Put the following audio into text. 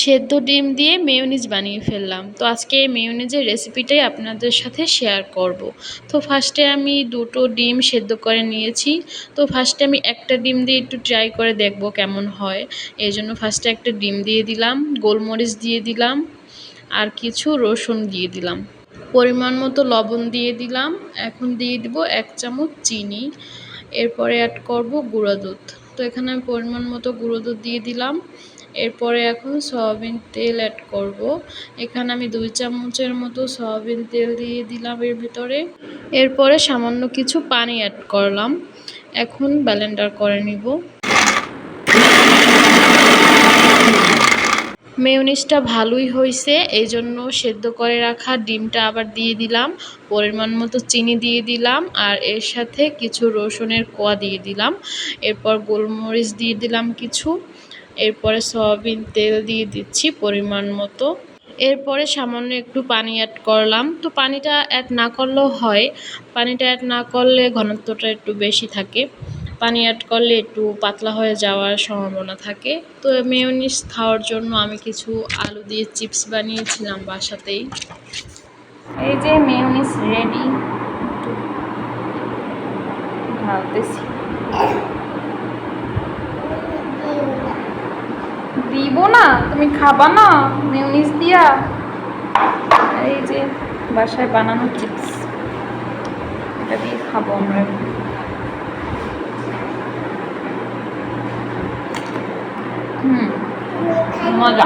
সেদ্ধ ডিম দিয়ে মেয়োনিজ বানিয়ে ফেললাম। তো আজকে এই মেয়োনিজের রেসিপিটাই আপনাদের সাথে শেয়ার করব। তো ফার্স্টে আমি দুটো ডিম সেদ্ধ করে নিয়েছি। তো ফার্স্টে আমি একটা ডিম দিয়ে একটু ট্রাই করে দেখব কেমন হয়। এই জন্য ফার্স্টে একটা ডিম দিয়ে দিলাম, গোলমরিচ দিয়ে দিলাম, আর কিছু রসুন দিয়ে দিলাম, পরিমাণ মতো লবণ দিয়ে দিলাম। এখন দিয়ে দিব 1 চামচ চিনি, এরপরে অ্যাড করব গুঁড়া দুধ। তো এখানে আমি পরিমাণ মতো গুঁড়ো দুধ দিয়ে দিলাম। এরপরে এখন সয়াবিন তেল অ্যাড করব। এখানে আমি 2 চামচের মতো সয়াবিন তেল দিয়ে দিলাম এর ভিতরে। এরপরে সামান্য কিছু পানি অ্যাড করলাম। এখন ব্লেন্ডার করে নিব। মেয়োনিজটা ভালোই হয়েছে, এই জন্য সেদ্ধ করে রাখা ডিমটা আবার দিয়ে দিলাম, পরিমাণ মতো চিনি দিয়ে দিলাম, আর এর সাথে কিছু রসুনের কোয়া দিয়ে দিলাম। এরপর গোলমরিচ দিয়ে দিলাম কিছু। এরপরে সয়াবিন তেল দিয়ে দিচ্ছি পরিমাণ মতো। এরপরে সামান্য একটু পানি অ্যাড করলাম। তো পানিটা অ্যাড না করলেও হয়, পানিটা অ্যাড না করলে ঘনত্বটা একটু বেশি থাকে, পানি অ্যাড করলে একটু পাতলা হয়ে যাওয়ার সম্ভাবনা থাকে। তো মেয়োনিজ খাওয়ার জন্য আমি কিছু আলু দিয়ে চিপস বানিয়েছিলাম বাসাতেই। এই যে মেয়োনিজ রেডি, ঢালতেছি। দিব না, তুমি খাবা না মেয়োনিজ দিয়া? এই যে বাসায় বানানো চিপস, এটা দিয়ে খাবো আমরা। মজা।